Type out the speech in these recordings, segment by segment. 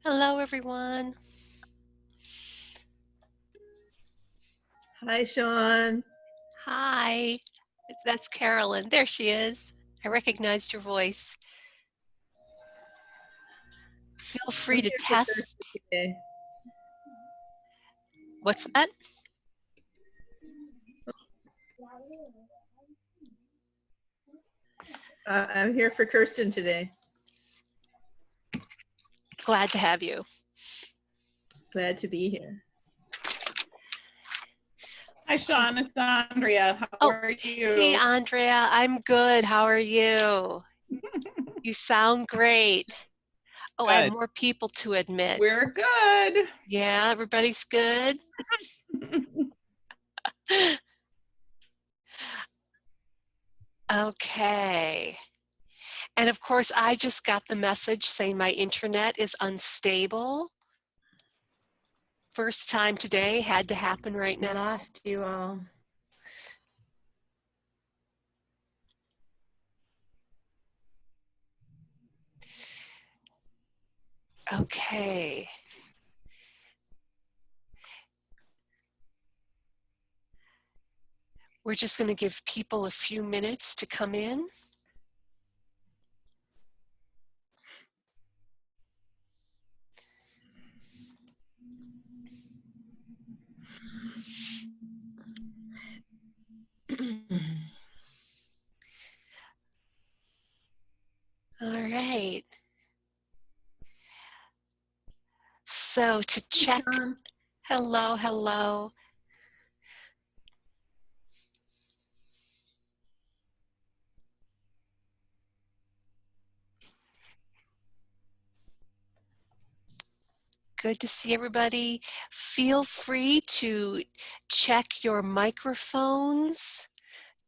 Hello, everyone. Hi, Sean. Hi. That's Carolyn. There she is. I recognized your voice. Feel free to test. What's that? I'm here for Kirsten today. Glad to have you. Glad to be here. Hi, Sean. It's Andrea. How are you? Hey, Andrea. I'm good. How are you? You sound great. Oh, Good. I have more people to admit. We're good. Yeah, everybody's good. Okay. And of course, I just got the message saying my internet is unstable. First time today, had to happen right now. Lost you all. Okay. We're just going to give people a few minutes to come in. All right. So to check, hello, hello. Good to see everybody. Feel free to check your microphones,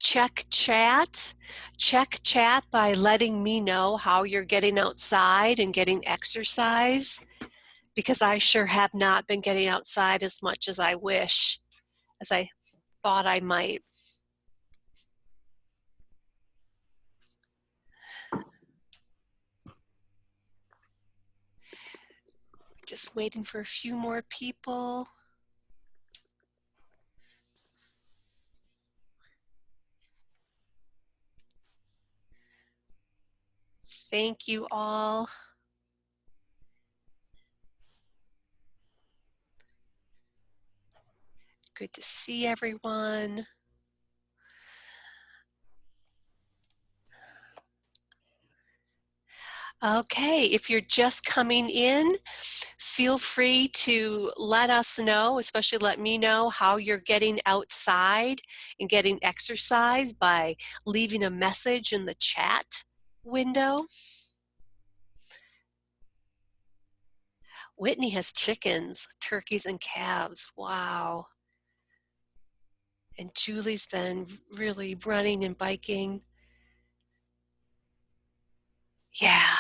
check chat by letting me know how you're getting outside and getting exercise, because I sure have not been getting outside as much as I wish, as I thought I might. Just waiting for a few more people. Thank you all. Good to see everyone. Okay, if you're just coming in, feel free to let us know, especially let me know how you're getting outside and getting exercise by leaving a message in the chat window. Whitney has chickens, turkeys, and calves. Wow. And Julie's been really running and biking. Yeah,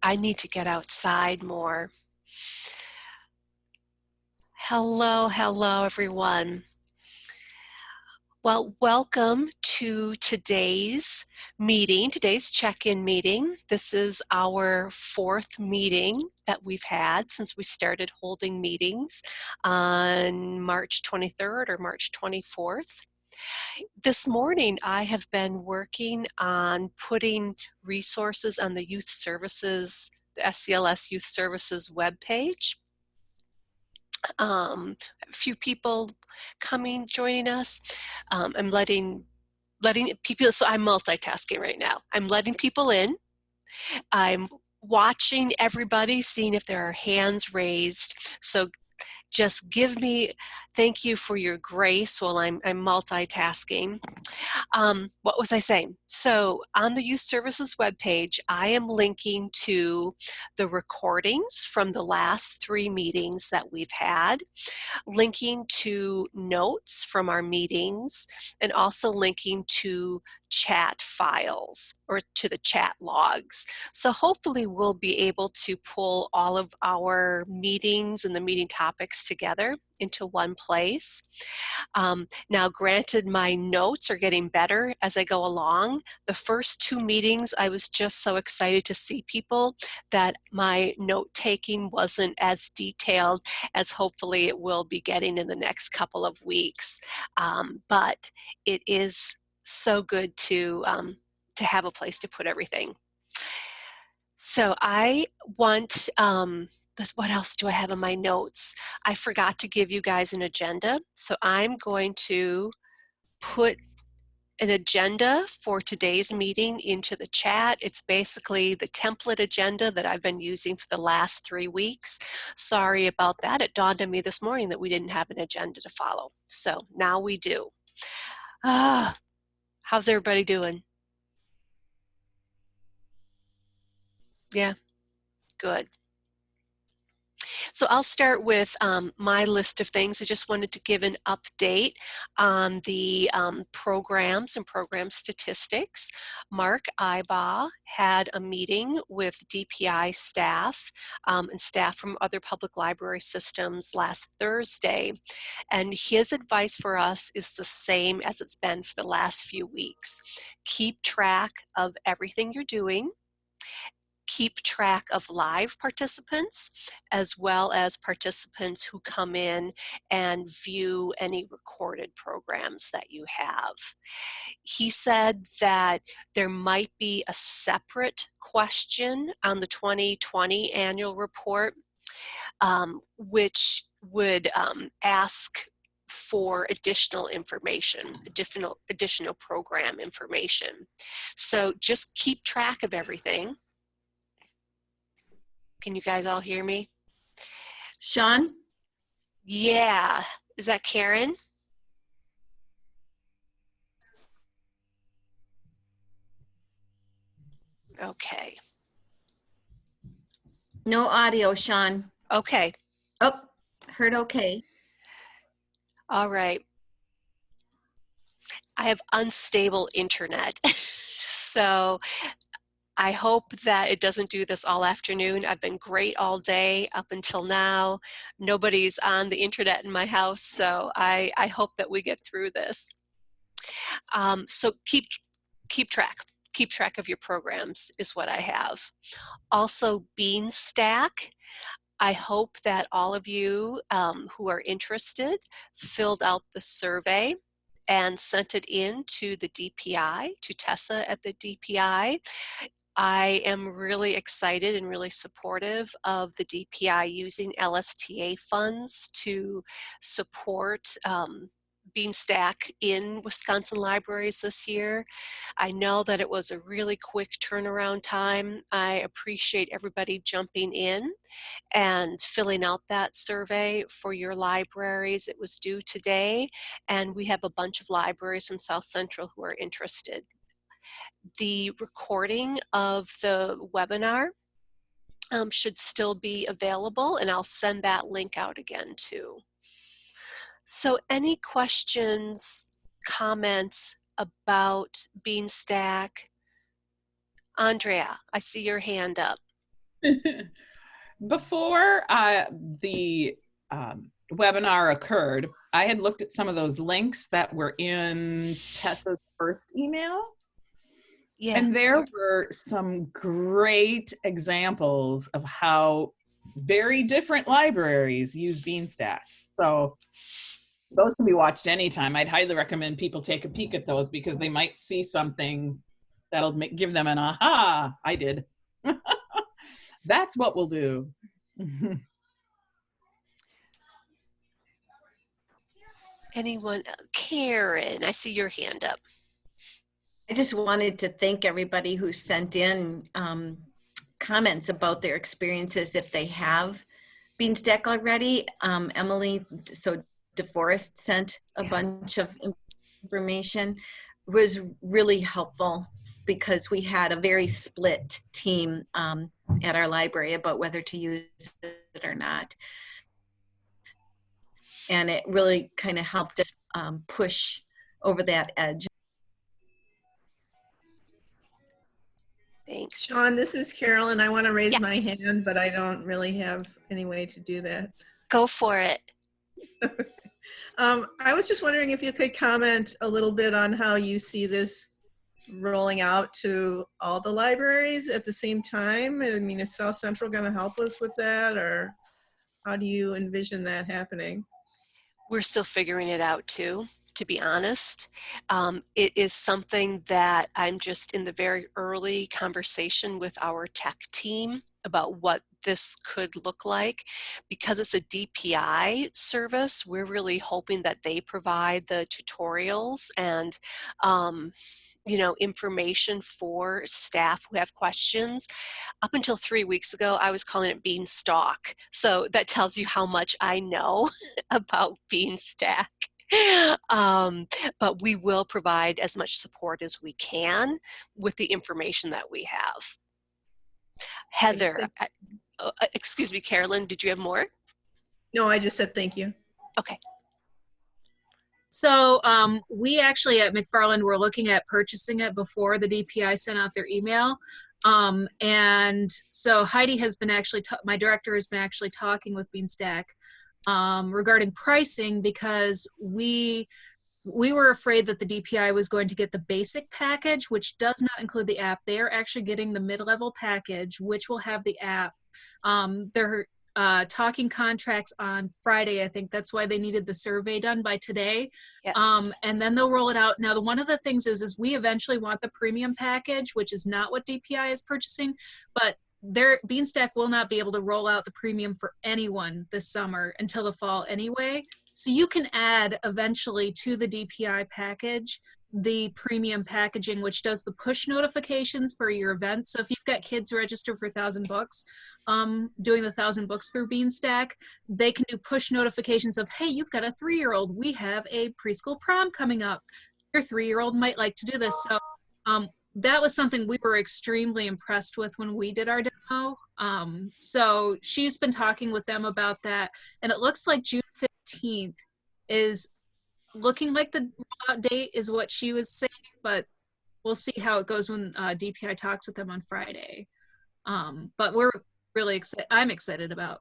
I need to get outside more. Hello, hello, everyone. Well, welcome to today's meeting, today's check-in meeting. This is our 4th meeting that we've had since we started holding meetings on March 23rd or March 24th. This morning, I have been working on putting resources on the Youth Services, the SCLS Youth Services webpage. A few people joining us. I'm letting people, so I'm multitasking right now. I'm letting people in. I'm watching everybody, seeing if there are hands raised. So just thank you for your grace while I'm multitasking. What was I saying? So on the Youth Services webpage, I am linking to the recordings from the last 3 meetings that we've had, linking to notes from our meetings, and also linking to chat files or to the chat logs. So hopefully we'll be able to pull all of our meetings and the meeting topics together into one place. Now, granted, my notes are getting better as I go along. The first 2 meetings, I was just so excited to see people that my note-taking wasn't as detailed as hopefully it will be getting in the next couple of weeks. But it is so good to have a place to put everything. So I want, what else do I have in my notes? I forgot to give you guys an agenda. So I'm going to put an agenda for today's meeting into the chat. It's basically the template agenda that I've been using for the last 3 weeks. Sorry about that. It dawned on me this morning that we didn't have an agenda to follow. So now we do. How's everybody doing? Yeah, good. So I'll start with my list of things. I just wanted to give an update on the programs and program statistics. Mark Ibaugh had a meeting with DPI staff and staff from other public library systems last Thursday. And his advice for us is the same as it's been for the last few weeks. Keep track of everything you're doing. Keep track of live participants as well as participants who come in and view any recorded programs that you have. He said that there might be a separate question on the 2020 annual report, which would ask for additional information, additional program information. So just keep track of everything. Can you guys all hear me? Sean? Yeah. Is that Karen? Okay. No audio, Sean. Okay. Oh, heard okay. All right. I have unstable internet. So I hope that it doesn't do this all afternoon. I've been great all day up until now. Nobody's on the internet in my house, so I hope that we get through this. So keep track. Keep track of your programs is what I have. Also, Beanstack. I hope that all of you who are interested filled out the survey and sent it in to the DPI, to Tessa at the DPI. I am really excited and really supportive of the DPI using LSTA funds to support Beanstack in Wisconsin libraries this year. I know that it was a really quick turnaround time. I appreciate everybody jumping in and filling out that survey for your libraries. It was due today, and we have a bunch of libraries from South Central who are interested. The recording of the webinar should still be available, and I'll send that link out again too. So any questions, comments about Beanstack? Andrea, I see your hand up. Before the webinar occurred, I had looked at some of those links that were in Tessa's first email. Yeah. And there were some great examples of how very different libraries use Beanstack. So those can be watched anytime. I'd highly recommend people take a peek at those because they might see something that'll give them an aha, I did. That's what we'll do. Anyone? Karen, I see your hand up. I just wanted to thank everybody who sent in comments about their experiences if they have Beanstack already. Emily, so DeForest sent a bunch of information. It was really helpful because we had a very split team at our library about whether to use it or not. And it really kind of helped us push over that edge. Thanks. Sean, this is Carolyn. I want to raise my hand, but I don't really have any way to do that. Go for it. I was just wondering if you could comment a little bit on how you see this rolling out to all the libraries at the same time. I mean, is South Central going to help us with that, or how do you envision that happening? We're still figuring it out too, to be honest. It is something that I'm just in the very early conversation with our tech team about what this could look like. Because it's a DPI service, we're really hoping that they provide the tutorials and information for staff who have questions. Up until 3 weeks ago, I was calling it Beanstalk. So that tells you how much I know about Beanstack. But we will provide as much support as we can with the information that we have. Heather, excuse me, Carolyn, did you have more? No, I just said thank you. Okay. So we actually at McFarland were looking at purchasing it before the DPI sent out their email. And so Heidi has been actually, my director has been actually talking with Beanstack regarding pricing, because we were afraid that the DPI was going to get the basic package, which does not include the app. They are actually getting the mid-level package, which will have the app. They're talking contracts on Friday. I think that's why they needed the survey done by today. Yes. And then they'll roll it out. Now, one of the things is we eventually want the premium package, which is not what DPI is purchasing, but Beanstack will not be able to roll out the premium for anyone this summer until the fall anyway. So you can add eventually to the DPI package the premium packaging, which does the push notifications for your events. So if you've got kids registered for 1,000 books, doing the 1,000 books through Beanstack, they can do push notifications of, hey, you've got a 3-year-old. We have a preschool prom coming up. Your 3-year-old might like to do this. So that was something we were extremely impressed with when we did our demo. So she's been talking with them about that. And it looks like June 15th is looking like the rollout date is what she was saying, but we'll see how it goes when DPI talks with them on Friday. But we're really excited. I'm excited about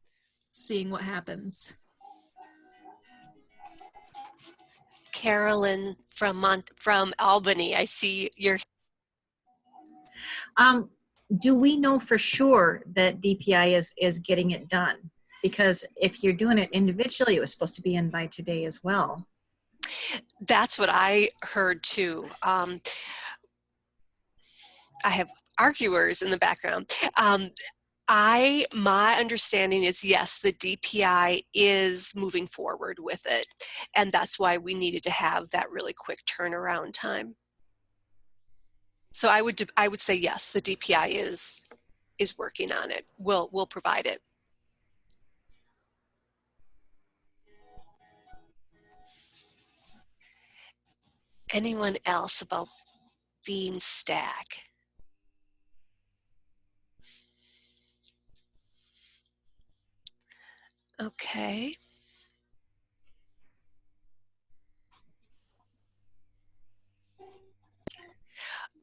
seeing what happens. Carolyn from Albany, I see you're. Do we know for sure that DPI is getting it done? Because if you're doing it individually, it was supposed to be in by today as well. That's what I heard too. I have arguers in the background. My understanding is yes, the DPI is moving forward with it, and that's why we needed to have that really quick turnaround time. So I would say yes, the DPI is working on it. We'll provide it. Anyone else about Beanstack? Okay.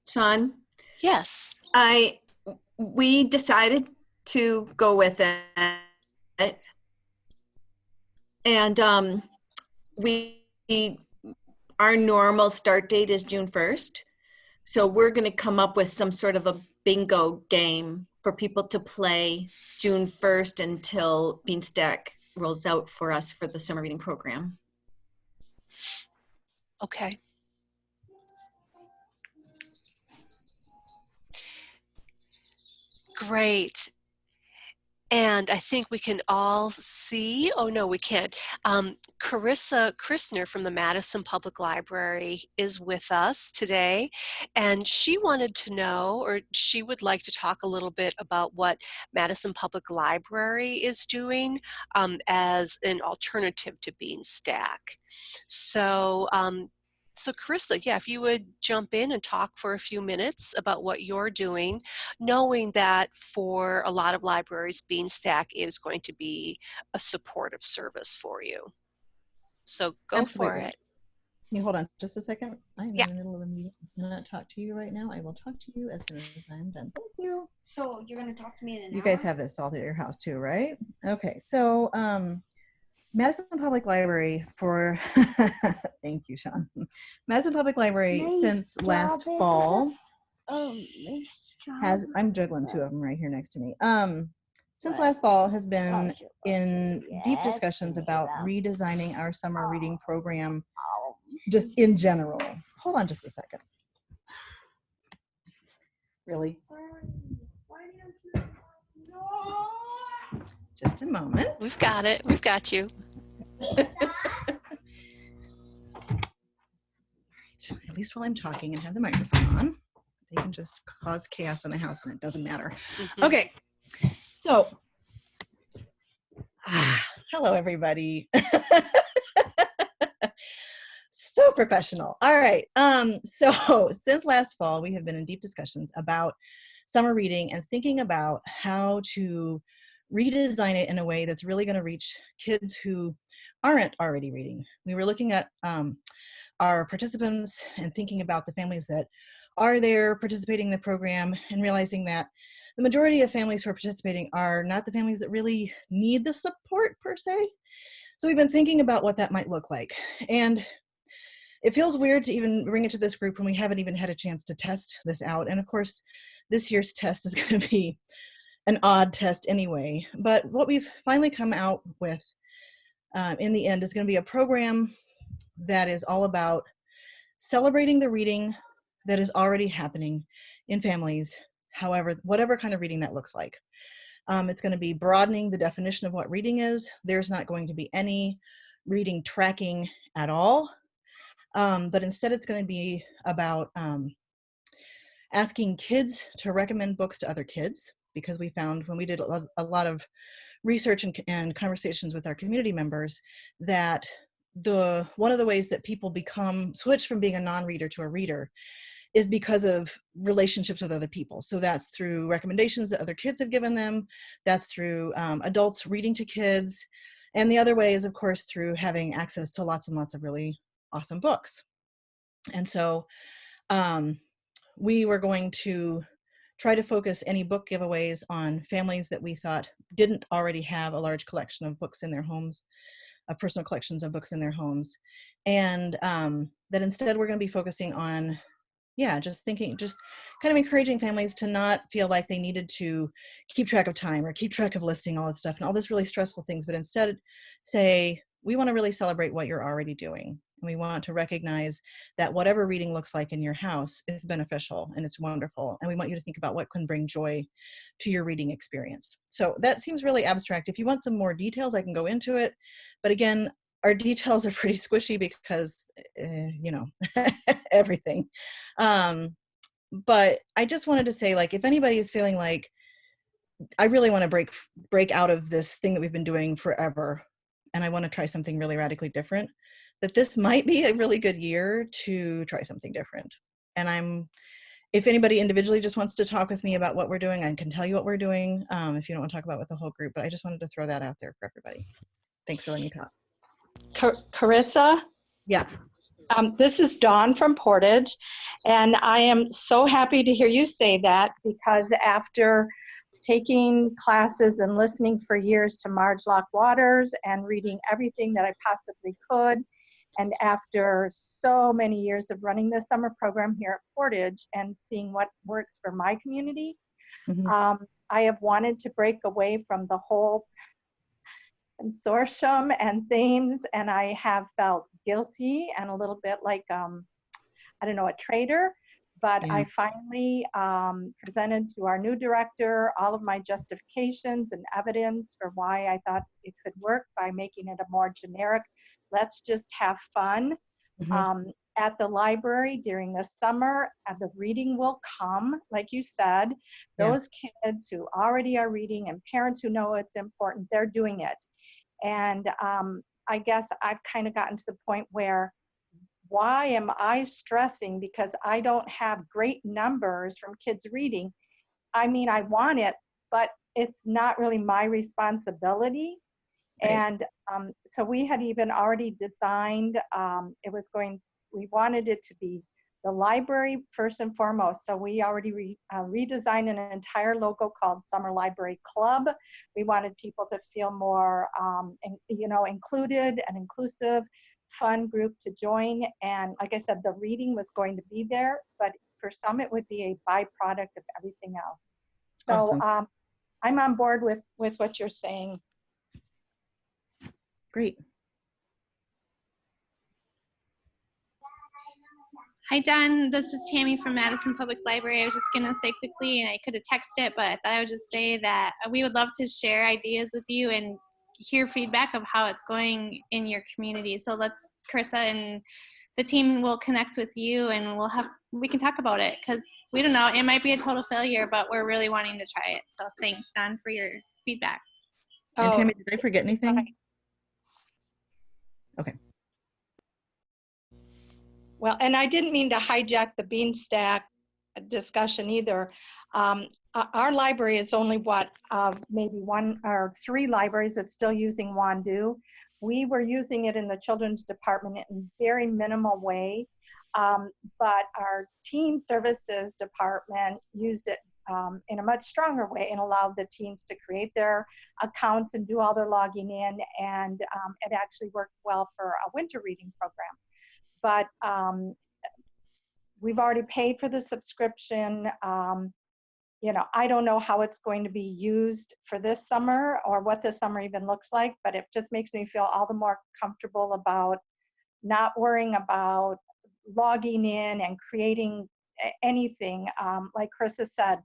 Sean? Yes. We decided to go with it. And our normal start date is June 1st. So we're going to come up with some sort of a bingo game for people to play June 1st until Beanstack rolls out for us for the summer reading program. Okay. Great. And I think we can all see, oh no, we can't. Carissa Christner from the Madison Public Library is with us today, and she wanted to know, or she would like to talk a little bit about what Madison Public Library is doing as an alternative to Beanstack. So Carissa, yeah, if you would jump in and talk for a few minutes about what you're doing, knowing that for a lot of libraries, Beanstack is going to be a supportive service for you. So go Absolutely. for it. Can you hold on just a second? I'm Yeah. in the middle of a meeting. I'm not talk to you right now. I will talk to you as soon as I'm done. Thank you. So you're going to talk to me in an hour? You guys have this all at your house too, right? Okay. So Madison Public Library for, thank you, Sean. Madison Public Library since last fall has, I'm juggling two of them right here next to me. Since last fall has been in deep discussions about redesigning our summer reading program just in general. Hold on just a second. Really? Just a moment. We've got it. We've got you. At least while I'm talking and have the microphone on, they can just cause chaos in the house and it doesn't matter. Okay, so, hello everybody. So professional. All right, so since last fall, we have been in deep discussions about summer reading and thinking about how to redesign it in a way that's really gonna reach kids who aren't already reading. We were looking at our participants and thinking about the families that are there participating in the program and realizing that the majority of families who are participating are not the families that really need the support per se. So we've been thinking about what that might look like. And it feels weird to even bring it to this group when we haven't even had a chance to test this out. And of course, this year's test is going to be an odd test anyway. But what we've finally come out with in the end is going to be a program that is all about celebrating the reading that is already happening in families, however, whatever kind of reading that looks like. It's going to be broadening the definition of what reading is. There's not going to be any reading tracking at all, but instead it's going to be about asking kids to recommend books to other kids, because we found when we did a lot of research and conversations with our community members that one of the ways that people switch from being a non-reader to a reader is because of relationships with other people. So that's through recommendations that other kids have given them. That's through adults reading to kids. And the other way is, of course, through having access to lots and lots of really awesome books. And so we were going to try to focus any book giveaways on families that we thought didn't already have a large collection of books in their homes, personal collections of books in their homes. And that instead we're going to be focusing on, just kind of encouraging families to not feel like they needed to keep track of time or keep track of listing all that stuff and all this really stressful things, but instead say, we want to really celebrate what you're already doing. And we want to recognize that whatever reading looks like in your house is beneficial and it's wonderful. And we want you to think about what can bring joy to your reading experience. So that seems really abstract. If you want some more details, I can go into it. But again, our details are pretty squishy because, everything. But I just wanted to say, like, if anybody is feeling like, I really want to break out of this thing that we've been doing forever, and I want to try something really radically different, that this might be a really good year to try something different. And if anybody individually just wants to talk with me about what we're doing, I can tell you what we're doing, if you don't want to talk about with the whole group, but I just wanted to throw that out there for everybody. Thanks for letting me talk. Caritza? Yeah. This is Dawn from Portage, and I am so happy to hear you say that, because after taking classes and listening for years to Marge Lock Waters and reading everything that I possibly could, and after so many years of running the summer program here at Portage and seeing what works for my community, I have wanted to break away from the whole consortium and things, and I have felt guilty and a little bit like, I don't know, a traitor. But I finally presented to our new director all of my justifications and evidence for why I thought it could work by making it a more generic, let's just have fun at the library during the summer. And the reading will come, like you said. Those kids who already are reading and parents who know it's important, they're doing it. And I guess I've kind of gotten to the point where, why am I stressing because I don't have great numbers from kids reading? I mean, I want it, but it's not really my responsibility. Right. And so we had even already designed, we wanted it to be the library first and foremost. So we already redesigned an entire logo called Summer Library Club. We wanted people to feel more, included and inclusive, fun group to join. And like I said, the reading was going to be there, but for some it would be a byproduct of everything else. So Awesome. I'm on board with what you're saying. Great. Hi, Don. This is Tammy from Madison Public Library. I was just going to say quickly, and I could have texted it, but I thought I would just say that we would love to share ideas with you and hear feedback of how it's going in your community. So Carissa and the team will connect with you, and we can talk about it, because we don't know, it might be a total failure, but we're really wanting to try it. So thanks, Don, for your feedback. And Tammy, did I forget anything? Okay. Well, and I didn't mean to hijack the Beanstack discussion either. Our library is only maybe 1 or 3 libraries that's still using Wandu. We were using it in the children's department in a very minimal way, but our teen services department used it in a much stronger way and allowed the teens to create their accounts and do all their logging in, and it actually worked well for a winter reading program. But we've already paid for the subscription. I don't know how it's going to be used for this summer or what this summer even looks like, but it just makes me feel all the more comfortable about not worrying about logging in and creating anything, like Carissa said,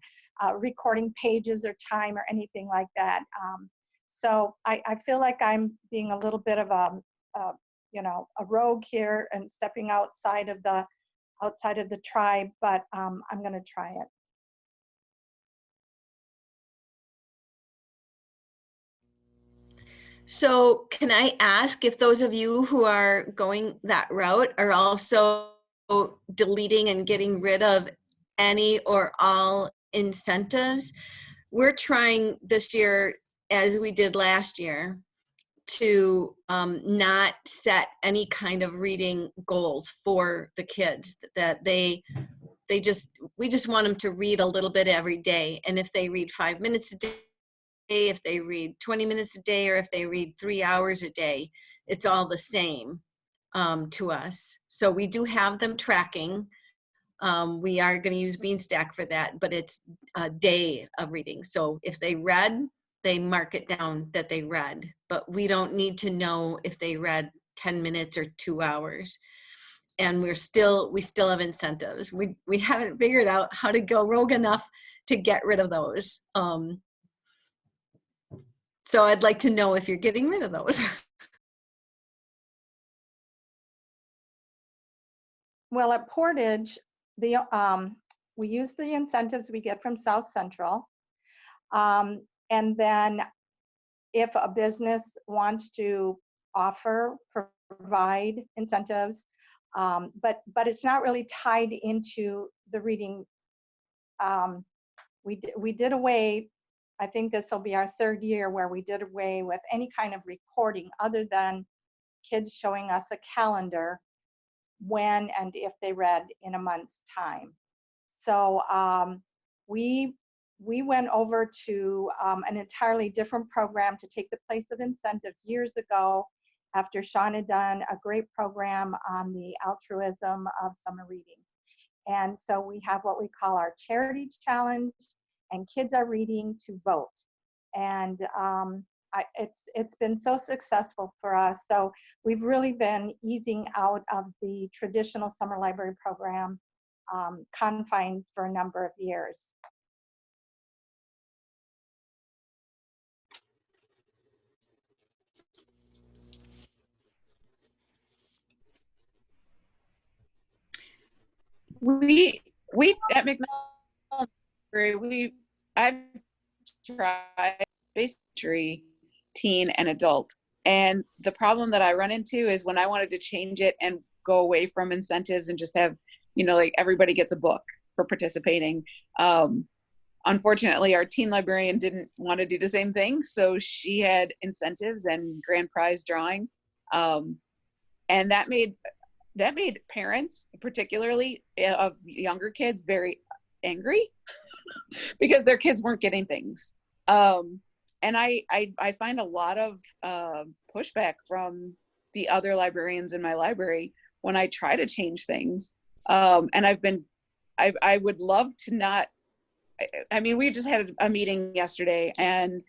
recording pages or time or anything like that. So I feel like I'm being a little bit of a rogue here and stepping outside of the tribe, but I'm going to try it. So can I ask if those of you who are going that route are also deleting and getting rid of any or all incentives? We're trying this year, as we did last year, to not set any kind of reading goals for the kids, that we just want them to read a little bit every day. And if they read 5 minutes a day, if they read 20 minutes a day, or if they read 3 hours a day, it's all the same to us. So we do have them tracking. We are going to use Beanstack for that, but it's a day of reading. So if they read, they mark it down that they read, but we don't need to know if they read 10 minutes or 2 hours. And we still have incentives. We haven't figured out how to go rogue enough to get rid of those. So I'd like to know if you're getting rid of those. Well, at Portage, we use the incentives we get from South Central. And then if a business wants to provide incentives, but it's not really tied into the reading. We did away, I think this will be our 3rd year where we did away with any kind of recording other than kids showing us a calendar when and if they read in a month's time. So we went over to an entirely different program to take the place of incentives years ago, after Sean had done a great program on the altruism of summer reading. And so we have what we call our charity challenge, and kids are reading to vote. And it's been so successful for us. So we've really been easing out of the traditional summer library program confines for a number of years. We at McMillan, I've tried basically teen and adult, and the problem that I run into is when I wanted to change it and go away from incentives and just have, like everybody gets a book for participating. Unfortunately, our teen librarian didn't want to do the same thing, so she had incentives and grand prize drawing, and that made that made parents, particularly of younger kids, very angry because their kids weren't getting things. And I find a lot of pushback from the other librarians in my library when I try to change things. And I would love to not, I mean, we just had a meeting yesterday, and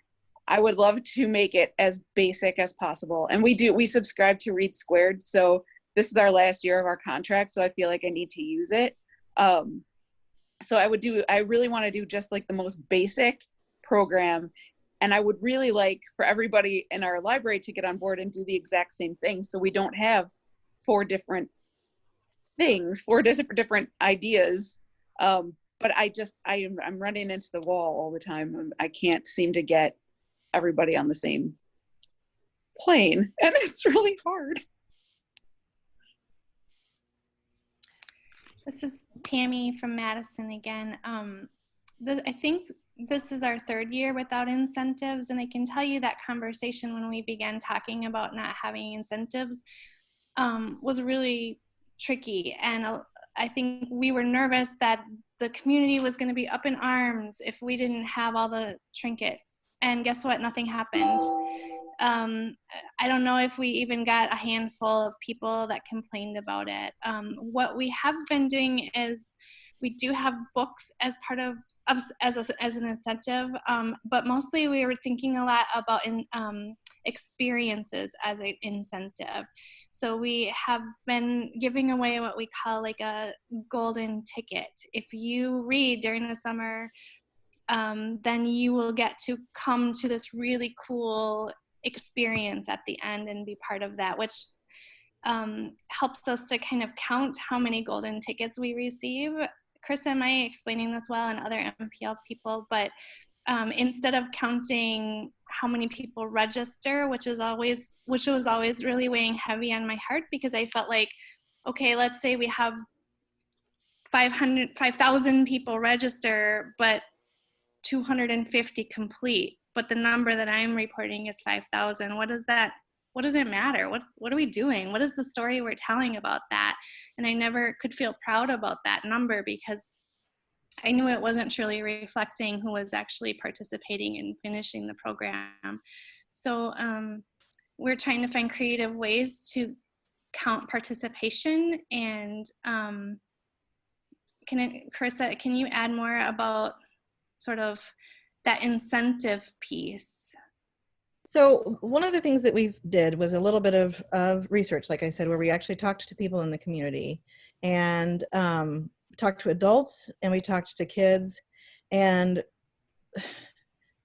I would love to make it as basic as possible. And we subscribe to Read Squared. So this is our last year of our contract. So I feel like I need to use it. So I really want to do just like the most basic program. And I would really like for everybody in our library to get on board and do the exact same thing. So we don't have 4 different things, 4 different ideas. But I'm running into the wall all the time. I can't seem to get everybody on the same plane, and it's really hard. This is Tammy from Madison again. I think this is our 3rd year without incentives, and I can tell you that conversation when we began talking about not having incentives was really tricky, and I think we were nervous that the community was going to be up in arms if we didn't have all the trinkets, and guess what? Nothing happened. I don't know if we even got a handful of people that complained about it. What we have been doing is we do have books as part of as an incentive, but mostly we were thinking a lot about experiences as an incentive. So we have been giving away what we call like a golden ticket. If you read during the summer, then you will get to come to this really cool experience at the end and be part of that, which helps us to kind of count how many golden tickets we receive. Chris, am I explaining this well, and other MPL people? But instead of counting how many people register, which was always really weighing heavy on my heart, because I felt like, okay, let's say we have 5,000 people register, but 250 complete, but the number that I'm reporting is 5,000. What does it matter? What are we doing? What is the story we're telling about that? And I never could feel proud about that number, because I knew it wasn't truly reflecting who was actually participating and finishing the program. So we're trying to find creative ways to count participation. And Carissa, can you add more about sort of that incentive piece? So one of the things that we did was a little bit of research, like I said, where we actually talked to people in the community, and talked to adults, and we talked to kids, and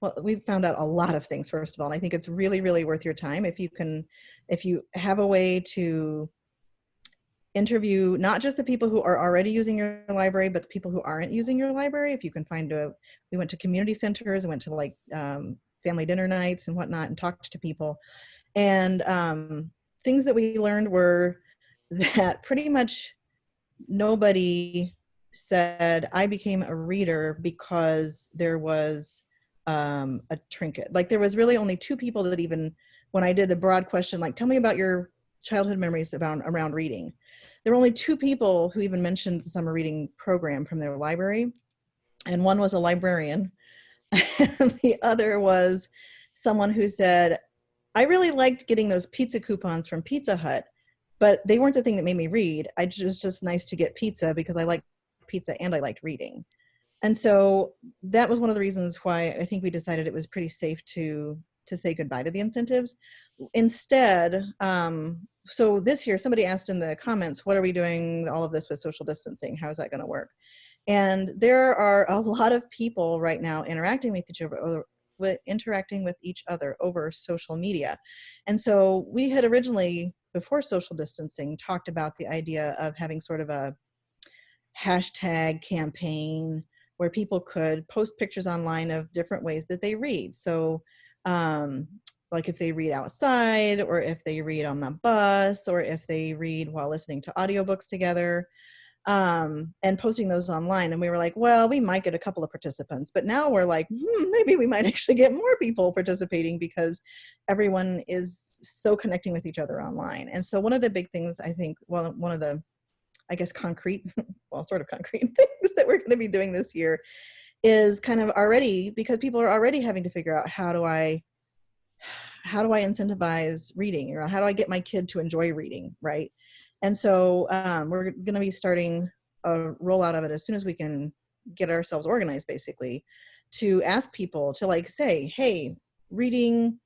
well, we found out a lot of things, first of all, and I think it's really, really worth your time if you have a way to interview not just the people who are already using your library, but the people who aren't using your library. If you can we went to community centers, went to like family dinner nights and whatnot, and talked to people. And things that we learned were that pretty much nobody said, I became a reader because there was a trinket. Like there was really only 2 people that even, when I did the broad question, like, tell me about your childhood memories around reading, there were only 2 people who even mentioned the summer reading program from their library. And one was a librarian. And the other was someone who said, I really liked getting those pizza coupons from Pizza Hut, but they weren't the thing that made me read. It was just nice to get pizza because I liked pizza and I liked reading. And so that was one of the reasons why I think we decided it was pretty safe to say goodbye to the incentives. Instead, so this year, somebody asked in the comments, what are we doing all of this with social distancing? How is that going to work? And there are a lot of people right now interacting with each other over social media. And so we had originally, before social distancing, talked about the idea of having sort of a hashtag campaign where people could post pictures online of different ways that they read. So like if they read outside, or if they read on the bus, or if they read while listening to audiobooks together. and posting those online. And we were like, well, we might get a couple of participants, but now we're like, maybe we might actually get more people participating because everyone is so connecting with each other online. And so one of the big things, I think, well, one of the, I guess, concrete, well, sort of concrete things that we're going to be doing this year is kind of already, because people are already having to figure out how do I incentivize reading, or how do I get my kid to enjoy reading, right? And so we're going to be starting a rollout of it as soon as we can get ourselves organized, basically, to ask people to like say, hey, reading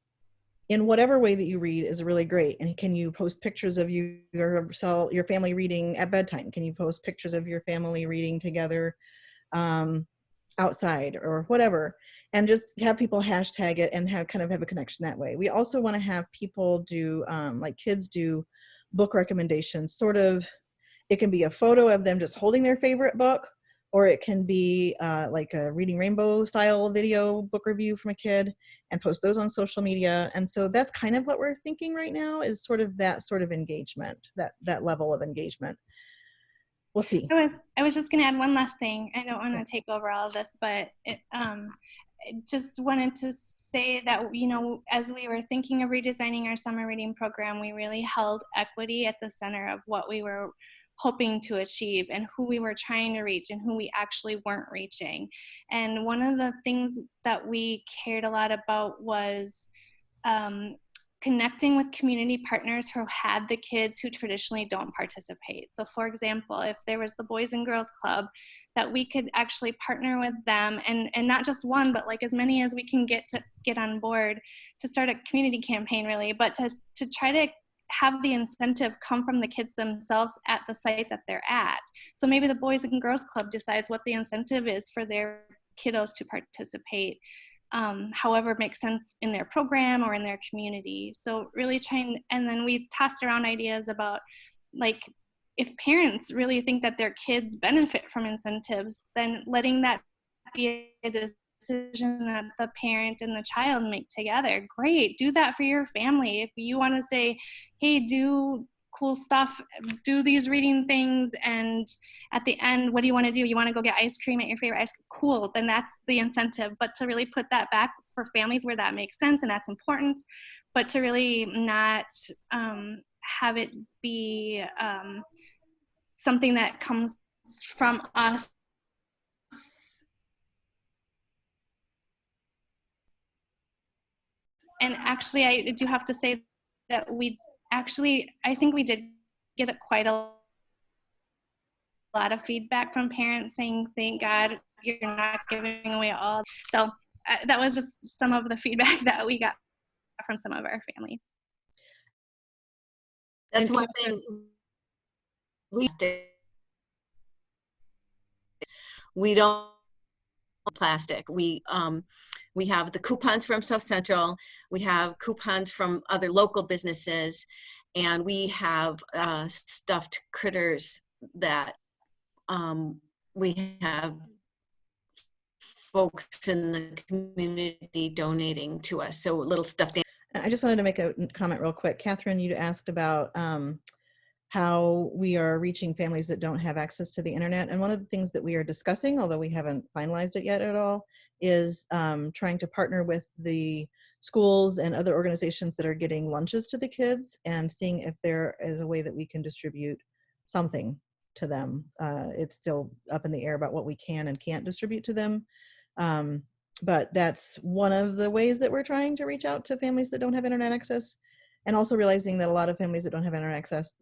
in whatever way that you read is really great. And can you post pictures of your family reading at bedtime? Can you post pictures of your family reading together outside or whatever? And just have people hashtag it and have a connection that way. We also want to have people do, like kids do book recommendations, sort of. It can be a photo of them just holding their favorite book, or it can be like a Reading Rainbow style video book review from a kid, and post those on social media. And so that's kind of what we're thinking right now, is sort of that sort of engagement, that level of engagement. We'll see. I was just going to add one last thing. I don't want to take over all of this, but I just wanted to say that, you know, as we were thinking of redesigning our summer reading program, we really held equity at the center of what we were hoping to achieve and who we were trying to reach and who we actually weren't reaching. And one of the things that we cared a lot about was connecting with community partners who had the kids who traditionally don't participate. So for example, if there was the Boys and Girls Club, that we could actually partner with them, and not just one, but like as many as we can get on board to start a community campaign, really, but to try to have the incentive come from the kids themselves at the site that they're at. So maybe the Boys and Girls Club decides what the incentive is for their kiddos to participate, however makes sense in their program or in their community. So really trying, and then we tossed around ideas about, like, if parents really think that their kids benefit from incentives, then letting that be a decision that the parent and the child make together. Great, do that for your family. If you want to say, hey, do cool stuff, do these reading things, and at the end, what do you want to do? You want to go get ice cream at your favorite ice cream? Cool, then that's the incentive. But to really put that back for families where that makes sense and that's important, but to really not have it be something that comes from us. And actually, I do have to say that I think we did get quite a lot of feedback from parents saying, thank God you're not giving away all. So that was just some of the feedback that we got from some of our families. That's one thing we don't plastic. We have the coupons from South Central, we have coupons from other local businesses, and we have stuffed critters that we have folks in the community donating to us. So little stuffed animals. I just wanted to make a comment real quick. Catherine, you asked about how we are reaching families that don't have access to the internet. And one of the things that we are discussing, although we haven't finalized it yet at all, is trying to partner with the schools and other organizations that are getting lunches to the kids, and seeing if there is a way that we can distribute something to them. It's still up in the air about what we can and can't distribute to them. But that's one of the ways that we're trying to reach out to families that don't have internet access, and also realizing that a lot of families that don't have internet access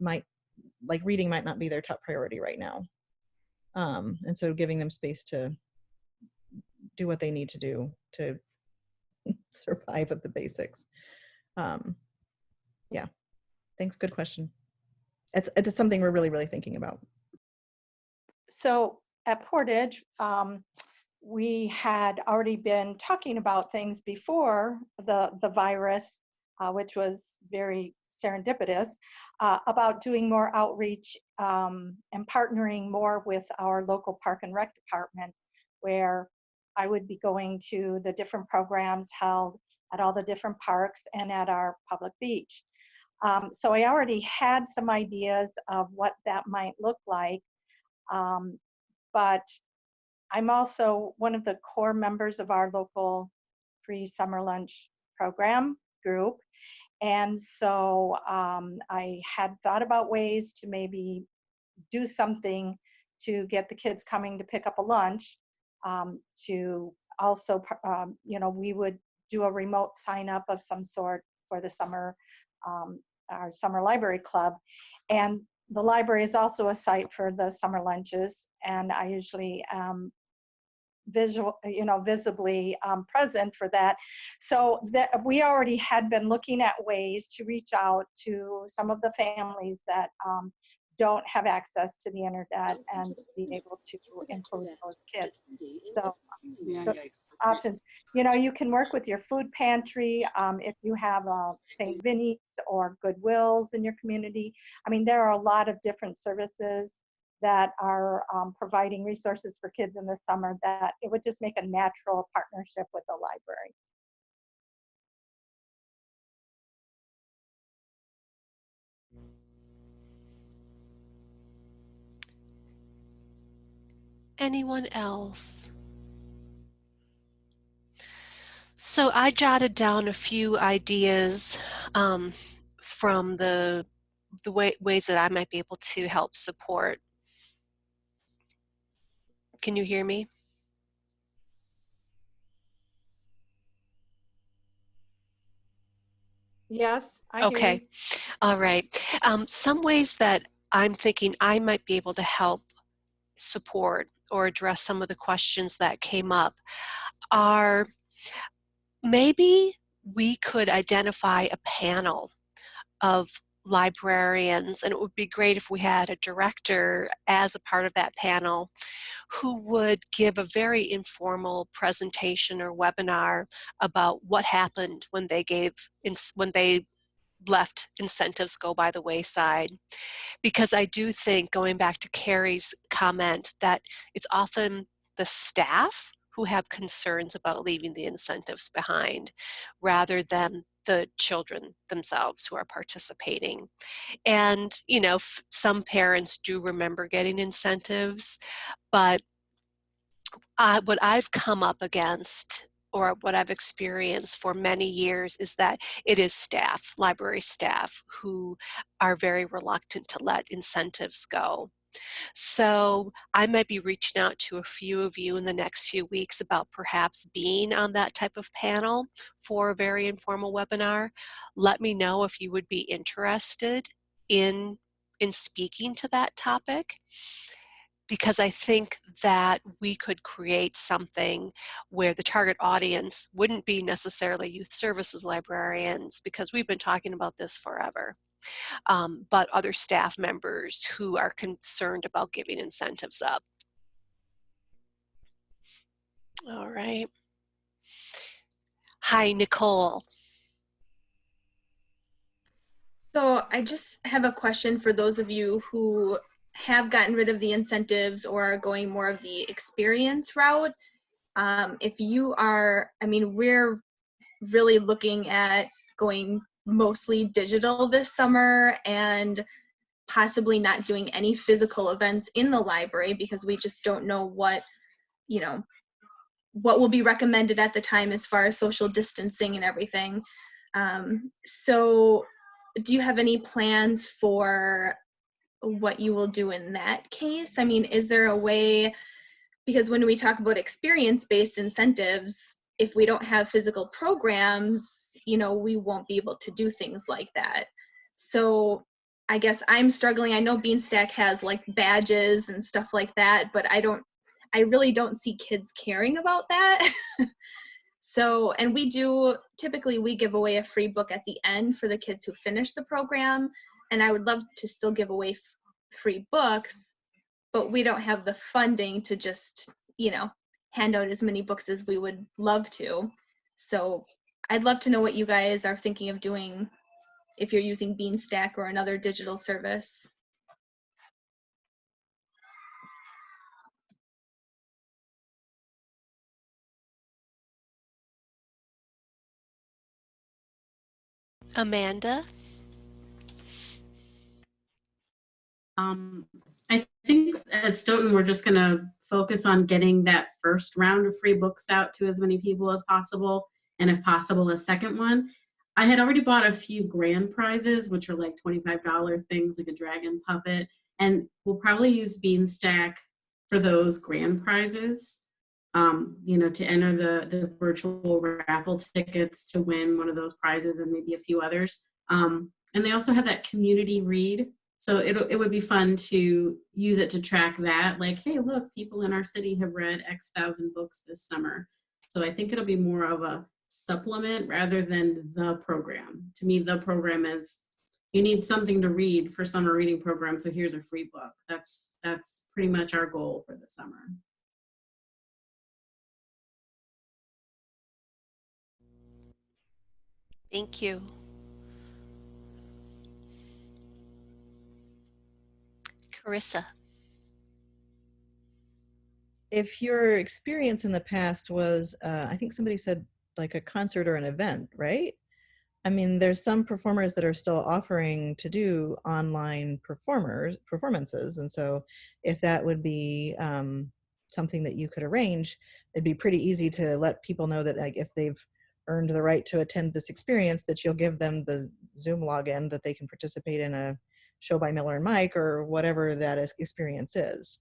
reading might not be their top priority right now. And so giving them space to do what they need to do to survive at the basics. Yeah, thanks, good question. It's something we're really, really thinking about. So at Portage, we had already been talking about things before the virus, which was very serendipitous, about doing more outreach and partnering more with our local park and rec department, where I would be going to the different programs held at all the different parks and at our public beach. So I already had some ideas of what that might look like. But I'm also one of the core members of our local free summer lunch program group. And so I had thought about ways to maybe do something to get the kids coming to pick up a lunch. To also, we would do a remote sign up of some sort for the summer, our summer library club. And the library is also a site for the summer lunches. And I usually visibly present for that. So that we already had been looking at ways to reach out to some of the families that don't have access to the internet and to be able to include those kids. So those options, you can work with your food pantry if you have St. Vinny's or Goodwills in your community. I mean, there are a lot of different services that are providing resources for kids in the summer that it would just make a natural partnership with the library. Anyone else? So I jotted down a few ideas from the ways that I might be able to help support. Can you hear me? Yes, I hear you. Okay. All right. Some ways that I'm thinking I might be able to help support or address some of the questions that came up are maybe we could identify a panel of librarians, and it would be great if we had a director as a part of that panel who would give a very informal presentation or webinar about what happened when they left incentives go by the wayside. Because I do think, going back to Carrie's comment, that it's often the staff who have concerns about leaving the incentives behind rather than the children themselves who are participating. And, some parents do remember getting incentives, but what I've come up against or what I've experienced for many years is that it is staff, library staff, who are very reluctant to let incentives go. So I might be reaching out to a few of you in the next few weeks about perhaps being on that type of panel for a very informal webinar. Let me know if you would be interested in speaking to that topic, because I think that we could create something where the target audience wouldn't be necessarily youth services librarians, because we've been talking about this forever, but other staff members who are concerned about giving incentives up. All right. Hi, Nicole. So I just have a question for those of you who have gotten rid of the incentives or are going more of the experience route. If you are, we're really looking at going mostly digital this summer and possibly not doing any physical events in the library because we just don't know what will be recommended at the time as far as social distancing and everything. So do you have any plans for what you will do in that case? Is there a way, because when we talk about experience-based incentives, if we don't have physical programs, we won't be able to do things like that. So I guess I'm struggling. I know Beanstack has like badges and stuff like that, but I really don't see kids caring about that. So, and typically we give away a free book at the end for the kids who finish the program. And I would love to still give away free books, but we don't have the funding to just, hand out as many books as we would love to. So I'd love to know what you guys are thinking of doing if you're using Beanstack or another digital service. Amanda? I think at Stoughton, we're just going to focus on getting that first round of free books out to as many people as possible, and if possible, a second one. I had already bought a few grand prizes, which are like $25 things, like a dragon puppet, and we'll probably use Beanstack for those grand prizes. To enter the virtual raffle tickets to win one of those prizes and maybe a few others. And they also have that community read. So it would be fun to use it to track that, like, hey, look, people in our city have read X thousand books this summer. So I think it'll be more of a supplement rather than the program. To me, the program is, you need something to read for summer reading program, so here's a free book. That's pretty much our goal for the summer. Thank you. Carissa. If your experience in the past was, I think somebody said like a concert or an event, right? I mean, there's some performers that are still offering to do online performances. And so if that would be something that you could arrange, it'd be pretty easy to let people know that, like, if they've earned the right to attend this experience, that you'll give them the Zoom login that they can participate in a show by Miller and Mike or whatever that experience is.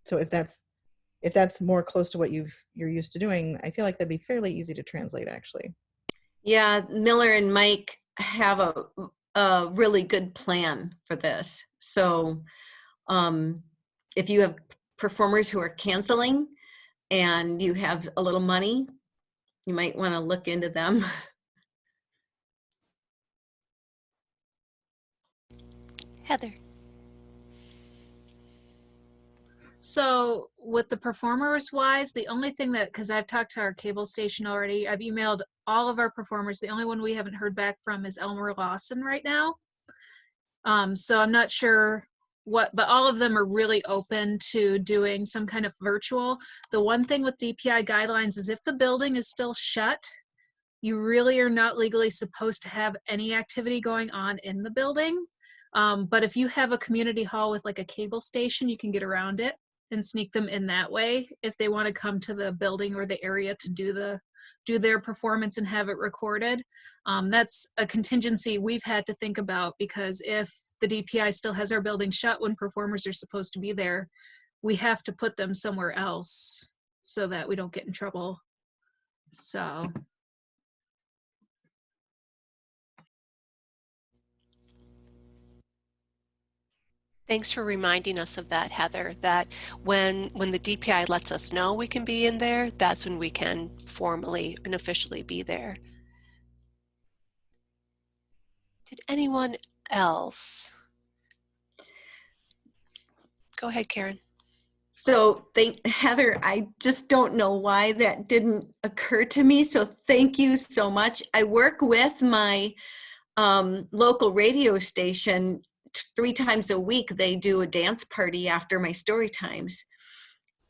So if that's more close to what you're used to doing, I feel like that'd be fairly easy to translate, actually. Yeah, Miller and Mike have a really good plan for this. So if you have performers who are canceling and you have a little money, you might want to look into them. Heather. So with the performers wise, the only thing that, because I've talked to our cable station already, I've emailed all of our performers. The only one we haven't heard back from is Elmer Lawson right now. So I'm not sure what, but all of them are really open to doing some kind of virtual. The one thing with DPI guidelines is if the building is still shut, you really are not legally supposed to have any activity going on in the building. But if you have a community hall with like a cable station, you can get around it and sneak them in that way if they want to come to the building or the area to do their performance and have it recorded. That's a contingency we've had to think about, because if the DPI still has our building shut when performers are supposed to be there, we have to put them somewhere else so that we don't get in trouble. So Thanks for reminding us of that, Heather, that when the DPI lets us know we can be in there, that's when we can formally and officially be there. Did anyone else? Go ahead, Karen. So Heather, I just don't know why that didn't occur to me. So thank you so much. I work with my local radio station 3 times a week. They do a dance party after my story times.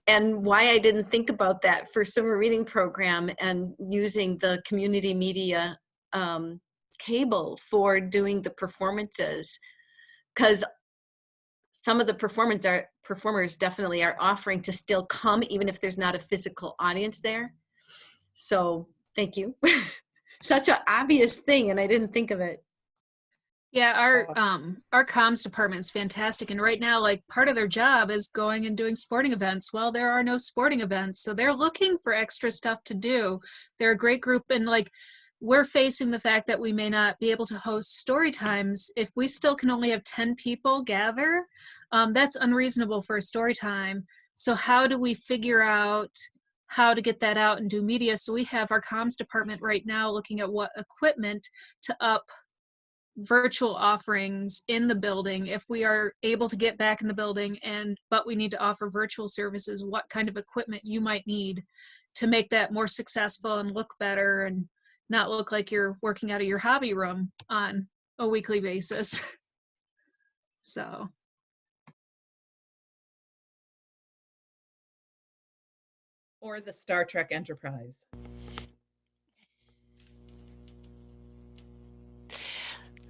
And why I didn't think about that for summer reading program and using the community media cable for doing the performances, because some of the performers definitely are offering to still come even if there's not a physical audience there. So thank you. Such an obvious thing, and I didn't think of it. yeah, our comms department is fantastic, and right now, like, part of their job is going and doing sporting events. Well, there are no sporting events, so they're looking for extra stuff to do. They're a great group, and like, we're facing the fact that we may not be able to host story times if we still can only have 10 people gather. That's unreasonable for a story time. So how do we figure out how to get that out and do media? So we have our comms department right now looking at what equipment to up virtual offerings in the building. If we are able to get back in the building but we need to offer virtual services, what kind of equipment you might need to make that more successful and look better and not look like you're working out of your hobby room on a weekly basis. So Or the Star Trek Enterprise.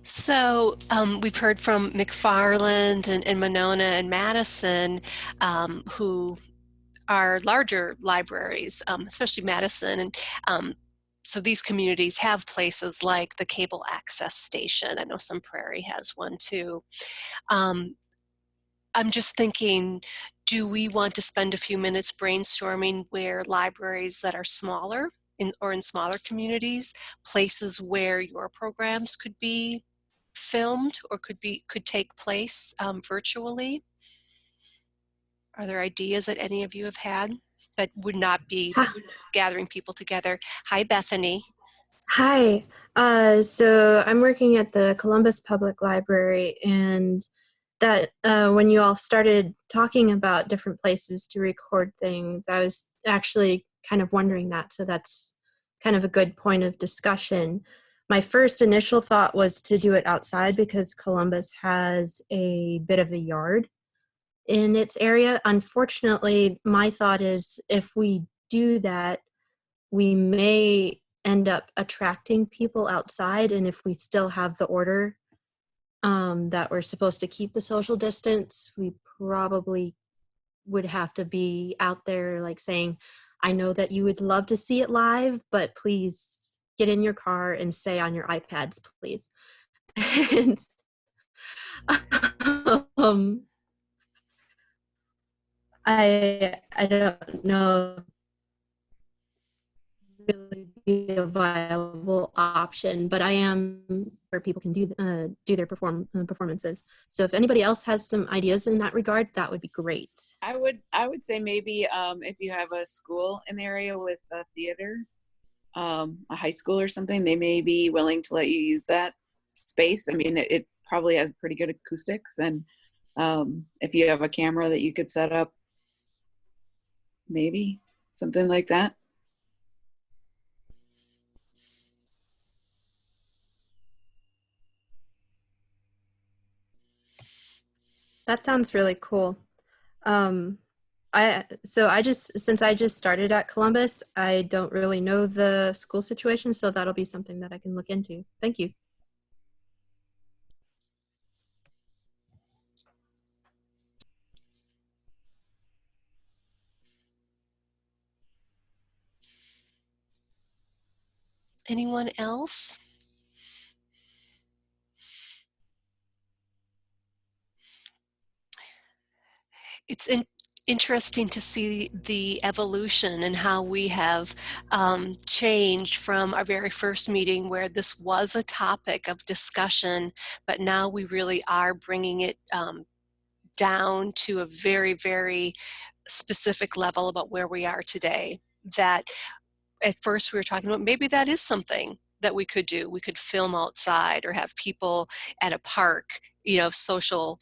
So we've heard from McFarland and Monona and Madison, who are larger libraries, especially Madison. And so these communities have places like the cable access station. I know Sun Prairie has one too. I'm just thinking, do we want to spend a few minutes brainstorming where libraries that are smaller or in smaller communities, places where your programs could be filmed or could take place virtually? Are there ideas that any of you have had that would not be gathering people together? Hi, Bethany. Hi. So I'm working at the Columbus Public Library, and that when you all started talking about different places to record things, I was actually kind of wondering that. So that's kind of a good point of discussion. My first initial thought was to do it outside because Columbus has a bit of a yard in its area. Unfortunately, my thought is if we do that, we may end up attracting people outside, and if we still have the order that we're supposed to keep the social distance, we probably would have to be out there like saying, I know that you would love to see it live, but please get in your car and stay on your iPads, please. And I don't know really be a viable option, but I am where people can do their performances. So if anybody else has some ideas in that regard, that would be great. I would say maybe if you have a school in the area with a theater, a high school or something, they may be willing to let you use that space. I mean, it probably has pretty good acoustics, and if you have a camera that you could set up, maybe something like that. That sounds really cool. Since I just started at Columbus, I don't really know the school situation, so that'll be something that I can look into. Thank you. Anyone else? It's interesting to see the evolution and how we have changed from our very first meeting where this was a topic of discussion, but now we really are bringing it down to a very, very specific level about where we are today. That at first we were talking about maybe that is something that we could do. We could film outside or have people at a park, social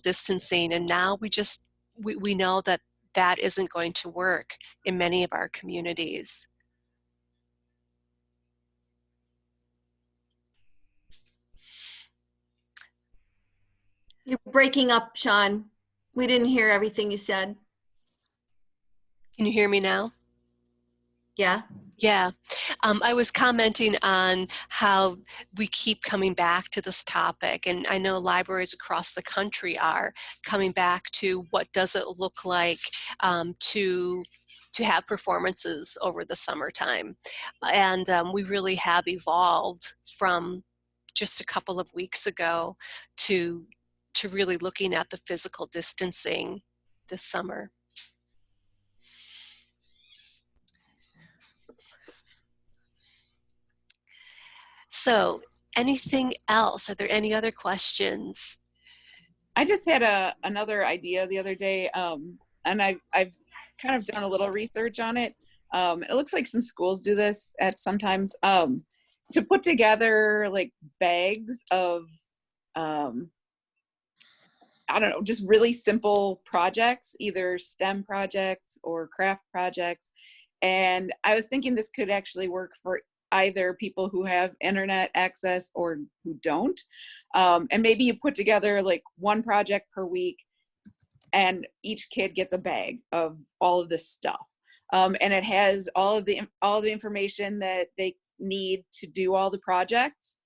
distancing. And now we know that that isn't going to work in many of our communities. You're breaking up, Sean. We didn't hear everything you said. Can you hear me now? Yeah. Yeah. I was commenting on how we keep coming back to this topic, and I know libraries across the country are coming back to what does it look like to have performances over the summertime. And we really have evolved from just a couple of weeks ago to really looking at the physical distancing this summer. So anything else? Are there any other questions? I just had another idea the other day, and I've kind of done a little research on it. It looks like some schools do this at sometimes, to put together like bags of, I don't know, just really simple projects, either STEM projects or craft projects. And I was thinking this could actually work for either people who have internet access or who don't. And maybe you put together like one project per week, and each kid gets a bag of all of this stuff. And it has all of the information that they need to do all the projects.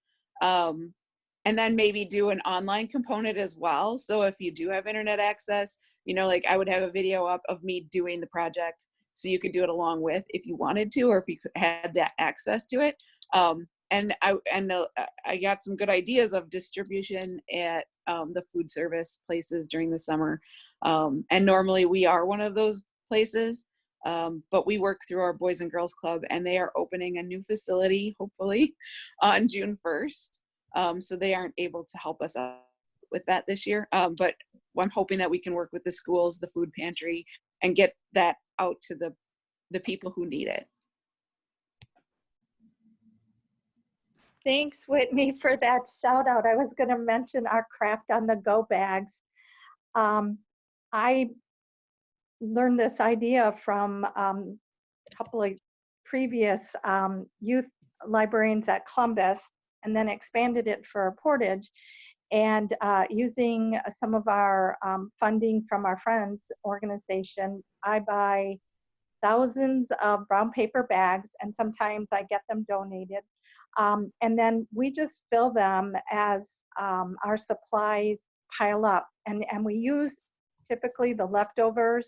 and then maybe do an online component as well. So if you do have internet access, you know, like I would have a video up of me doing the project, so you could do it along with if you wanted to, or if you had that access to it. And I got some good ideas of distribution at the food service places during the summer. And normally we are one of those places, but we work through our Boys and Girls Club, and they are opening a new facility, hopefully, on June 1st. So they aren't able to help us out with that this year. But I'm hoping that we can work with the schools, the food pantry, and get that out to the people who need it. Thanks, Whitney, for that shout out. I was going to mention our Craft on the Go bags. I learned this idea from a couple of previous youth librarians at Columbus, and then expanded it for Portage. And using some of our funding from our friends organization, I buy thousands of brown paper bags, and sometimes I get them donated. And then we just fill them as our supplies pile up. And we use typically the leftover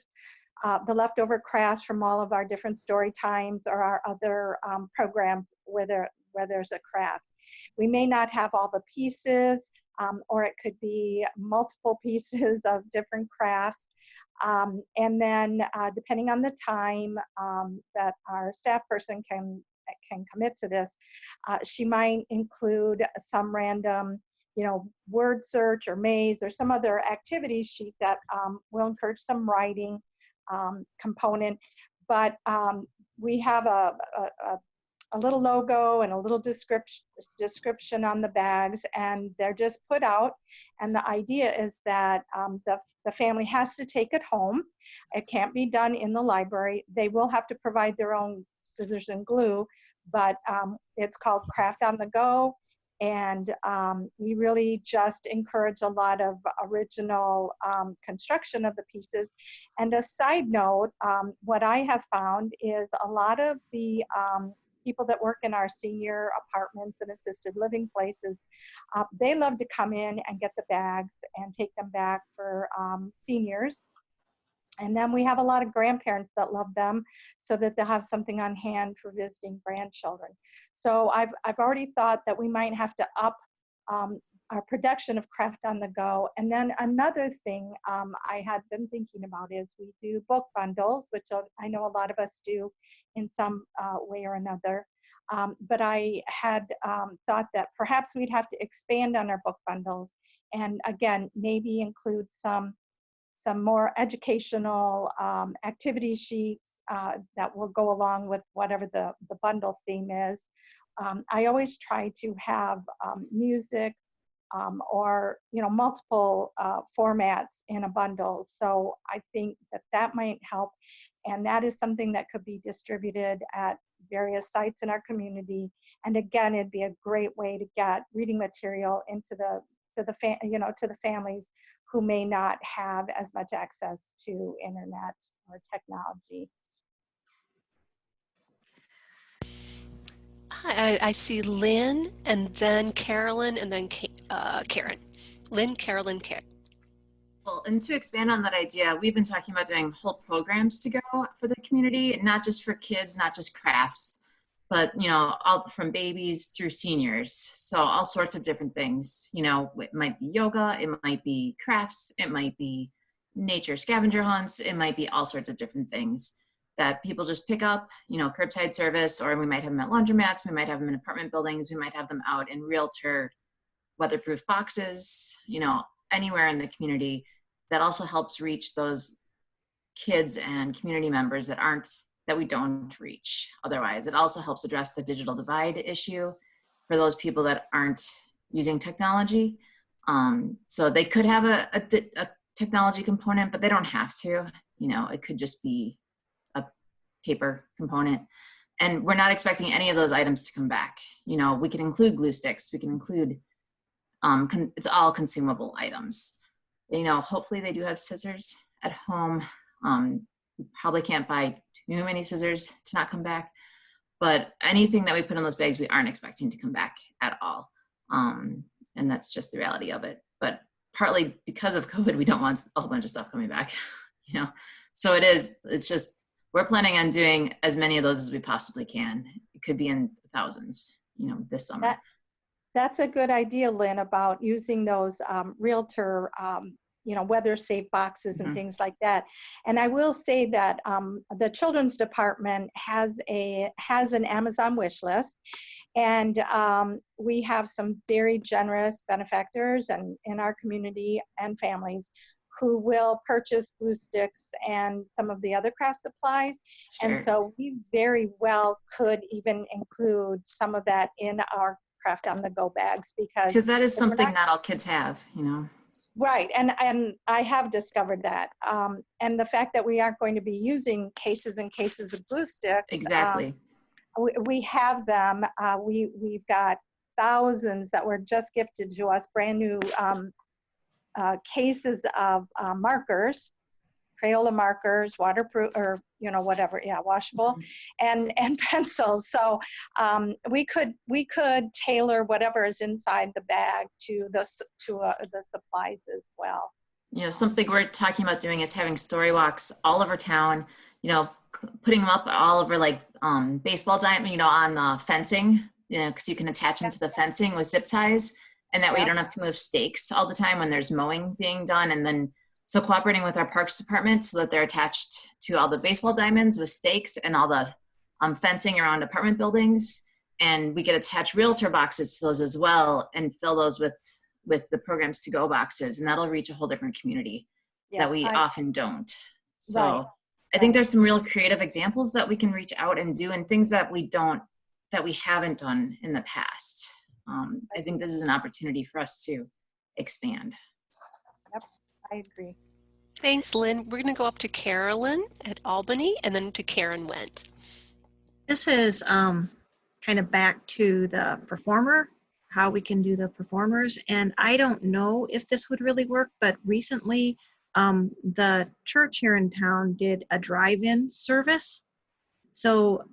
crafts from all of our different story times or our other programs where there's a craft. We may not have all the pieces, or it could be multiple pieces of different crafts. And then depending on the time that our staff person can commit to this, she might include some random, word search or maze or some other activity sheet that will encourage some writing component. But we have a little logo and a little description on the bags, and they're just put out. And the idea is that the family has to take it home. It can't be done in the library. They will have to provide their own scissors and glue, but it's called Craft on the Go. And we really just encourage a lot of original construction of the pieces. And a side note, what I have found is a lot of the people that work in our senior apartments and assisted living places, they love to come in and get the bags and take them back for seniors. And then we have a lot of grandparents that love them so that they'll have something on hand for visiting grandchildren. So I've already thought that we might have to up our production of Craft on the Go. And then another thing I had been thinking about is we do book bundles, which I know a lot of us do in some way or another. But I had thought that perhaps we'd have to expand on our book bundles and again, maybe include some more educational activity sheets that will go along with whatever the bundle theme is. I always try to have music or multiple formats in a bundle. So I think that might help. And that is something that could be distributed at various sites in our community. And again, it'd be a great way to get reading material into to the families who may not have as much access to internet or technology. Hi, I see Lynn and then Carolyn and then Karen. Lynn, Carolyn, Karen. Well, and to expand on that idea, we've been talking about doing whole programs to go for the community, not just for kids, not just crafts, but all from babies through seniors. So all sorts of different things. It might be yoga, it might be crafts, it might be nature scavenger hunts, it might be all sorts of different things that people just pick up, curbside service, or we might have them at laundromats, we might have them in apartment buildings, we might have them out in realtor weatherproof boxes, anywhere in the community. That also helps reach those kids and community members that we don't reach otherwise. It also helps address the digital divide issue for those people that aren't using technology. So they could have a technology component, but they don't have to. It could just be a paper component. And we're not expecting any of those items to come back. We can include glue sticks, we can include, it's all consumable items. Hopefully they do have scissors at home. We probably can't buy too many scissors to not come back, but anything that we put in those bags, we aren't expecting to come back at all. And and that's just the reality of it. But partly because of COVID, we don't want a whole bunch of stuff coming back, you know. So it's just, we're planning on doing as many of those as we possibly can. It could be in thousands, you know, this summer. That's a good idea, Lynn, about using those realtor, you know, weather safe boxes and things like that. And I will say that the children's department has an Amazon wish list, and we have some very generous benefactors and in our community and families who will purchase glue sticks and some of the other craft supplies. Sure. And so we very well could even include some of that in our Craft on the Go bags, because that is something not all kids have, you know. Right, and I have discovered that. And the fact that we aren't going to be using cases and cases of glue sticks. Exactly. We have them. We've got thousands that were just gifted to us, brand new cases of markers, Crayola markers, waterproof, or you know, whatever, yeah, washable, and pencils. So we could tailor whatever is inside the bag to the supplies as well. You know, something we're talking about doing is having story walks all over town, you know, putting them up all over like baseball diamond, you know, on the fencing, you know, because you can attach them to the fencing with zip ties, and that way you don't have to move stakes all the time when there's mowing being done. And then so cooperating with our parks department so that they're attached to all the baseball diamonds with stakes and all the fencing around apartment buildings. And we could attach realtor boxes to those as well and fill those with the programs to go boxes. And that'll reach a whole different community that we often don't. So I think there's some real creative examples that we can reach out and do, and things that we haven't done in the past. I think this is an opportunity for us to expand. I agree. Thanks, Lynn. We're going to go up to Carolyn at Albany and then to Karen Wendt. This is kind of back to the performer, how we can do the performers. And I don't know if this would really work, but recently the church here in town did a drive-in service. So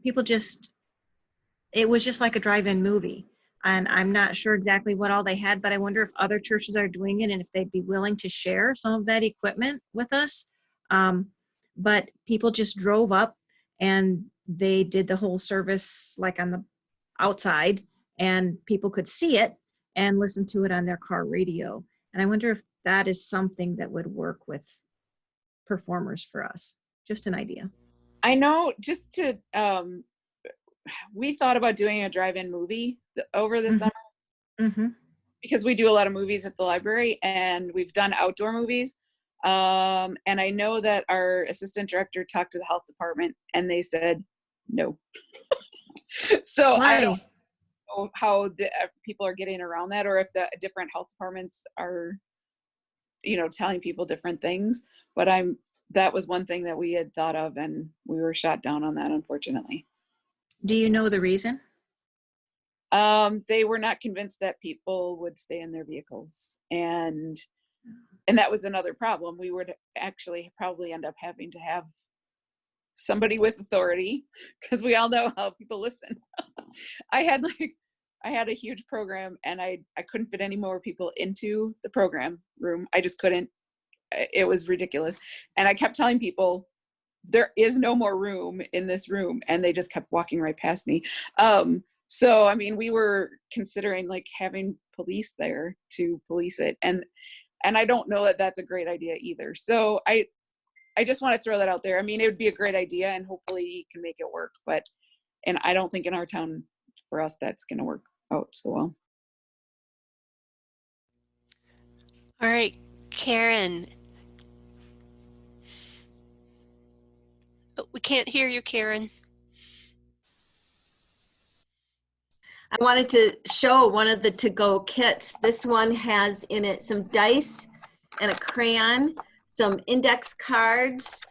it was just like a drive-in movie. And I'm not sure exactly what all they had, but I wonder if other churches are doing it and if they'd be willing to share some of that equipment with us. But people just drove up and they did the whole service like on the outside, and people could see it and listen to it on their car radio. And I wonder if that is something that would work with performers for us. Just an idea. I know, just to, we thought about doing a drive-in movie over the summer because we do a lot of movies at the library, and we've done outdoor movies. And I know that our assistant director talked to the health department and they said no. So I don't know how the people are getting around that, or if the different health departments are, you know, telling people different things. But that was one thing that we had thought of, and we were shot down on that, unfortunately. Do you know the reason? They were not convinced that people would stay in their vehicles, and that was another problem. We would actually probably end up having to have somebody with authority, because we all know how people listen. I had a huge program, and I couldn't fit any more people into the program room. I just couldn't. It was ridiculous. And I kept telling people, there is no more room in this room, and they just kept walking right past me. So, I mean, we were considering like having police there to police it. And I don't know that that's a great idea either. So I just want to throw that out there. I mean, it would be a great idea, and hopefully you can make it work, and I don't think in our town for us, that's going to work out so well. All right, Karen. Oh, we can't hear you, Karen. I wanted to show one of the to-go kits. This one has in it some dice and a crayon, some index cards,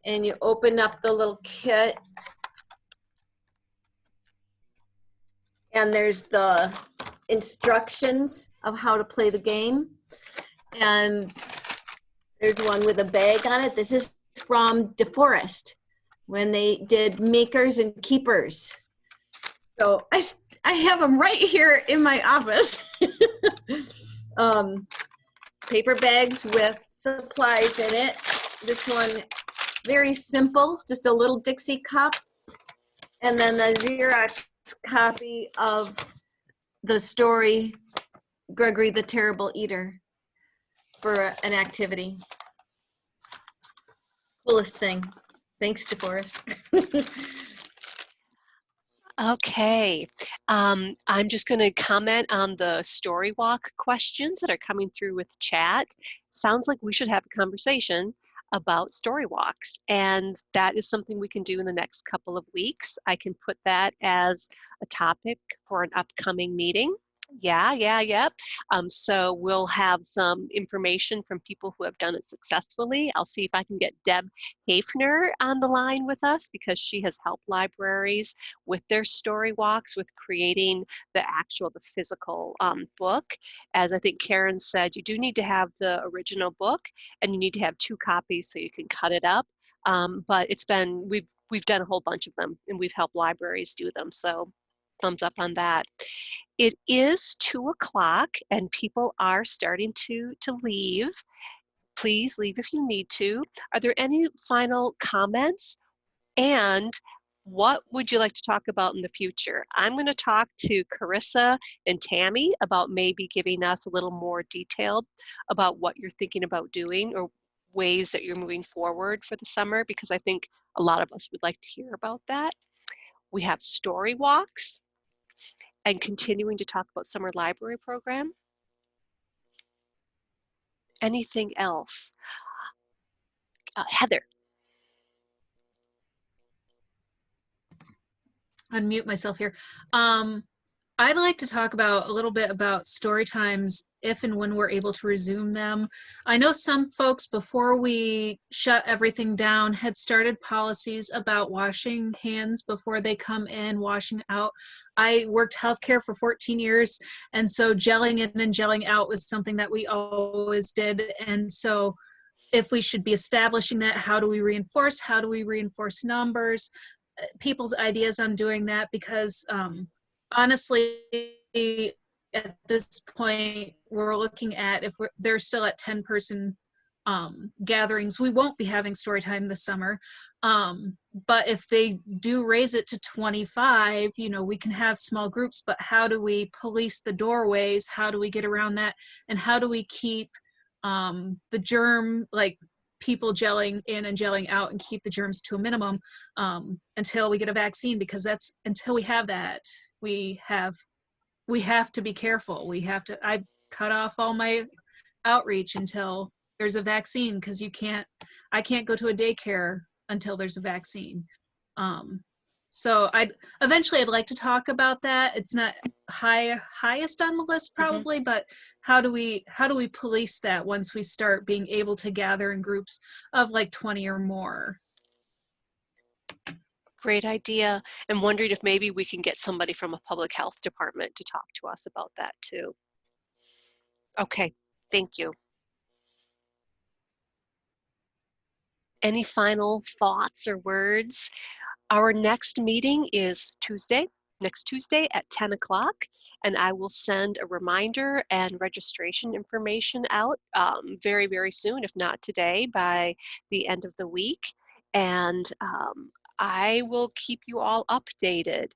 and you open up the little kit. And there's the instructions of how to play the game. And there's one with a bag on it. This is from DeForest when they did Makers and Keepers. So I have them right here in my office. Paper bags with supplies in it. This one, very simple, just a little Dixie cup. And then the Xerox copy of the story, Gregory the Terrible Eater, for an activity. Coolest thing. Thanks, DeForest. Okay, I'm just going to comment on the story walk questions that are coming through with chat. Sounds like we should have a conversation about story walks, and that is something we can do in the next couple of weeks. I can put that as a topic for an upcoming meeting. Yep. So we'll have some information from people who have done it successfully. I'll see if I can get Deb Hafner on the line with us, because she has helped libraries with their story walks, with creating the physical book. As I think Karen said, you do need to have the original book, and you need to have 2 copies so you can cut it up. But we've done a whole bunch of them, and we've helped libraries do them. So thumbs up on that. It is 2 o'clock and people are starting to leave. Please leave if you need to. Are there any final comments? And what would you like to talk about in the future? I'm going to talk to Carissa and Tammy about maybe giving us a little more detail about what you're thinking about doing, or ways that you're moving forward for the summer, because I think a lot of us would like to hear about that. We have story walks and continuing to talk about summer library program. Anything else? Heather. Unmute myself here. I'd like to talk about a little bit about story times if and when we're able to resume them. I know some folks, before we shut everything down, had started policies about washing hands before they come in, washing out. I worked healthcare for 14 years, and so gelling in and gelling out was something that we always did. And so if we should be establishing that, how do we reinforce? How do we reinforce numbers? People's ideas on doing that, because honestly, at this point, we're looking at, if they're still at 10-person gatherings, we won't be having story time this summer. But if they do raise it to 25, we can have small groups, but how do we police the doorways? How do we get around that? And how do we keep the germ, like people gelling in and gelling out, and keep the germs to a minimum until we get a vaccine? Because that's, until we have that, we have to be careful. I cut off all my outreach until there's a vaccine, because I can't go to a daycare until there's a vaccine. So I'd like to talk about that. It's not highest on the list probably, but how do we police that once we start being able to gather in groups of like 20 or more? Great idea. I'm wondering if maybe we can get somebody from a public health department to talk to us about that too. Okay, thank you. Any final thoughts or words? Our next meeting is next Tuesday at 10 o'clock, and I will send a reminder and registration information out very, very soon, if not today, by the end of the week. And I will keep you all updated.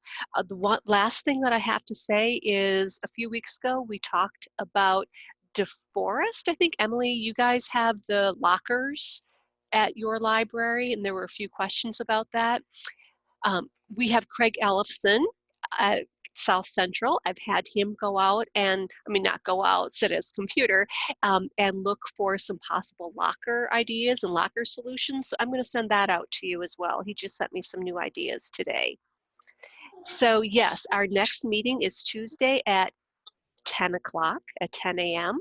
The last thing that I have to say is, a few weeks ago, we talked about DeForest. I think, Emily, you guys have the lockers at your library, and there were a few questions about that. We have Craig Ellefson at South Central. I've had him go out and, not go out, sit at his computer, and look for some possible locker ideas and locker solutions. So I'm going to send that out to you as well. He just sent me some new ideas today. So yes, our next meeting is Tuesday at 10 o'clock, at 10 a.m.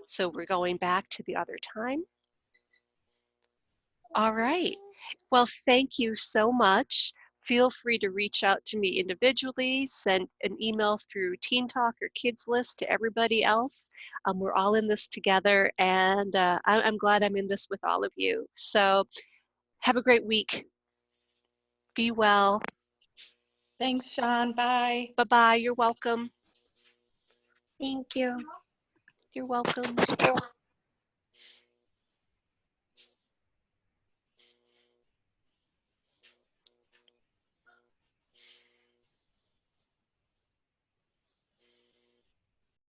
So we're going back to the other time. All right. Well, thank you so much. Feel free to reach out to me individually, send an email through Teen Talk or Kids List to everybody else. We're all in this together, and I'm glad I'm in this with all of you. So have a great week. Be well. Thanks, Sean. Bye. Bye-bye. You're welcome. Thank you. You're welcome.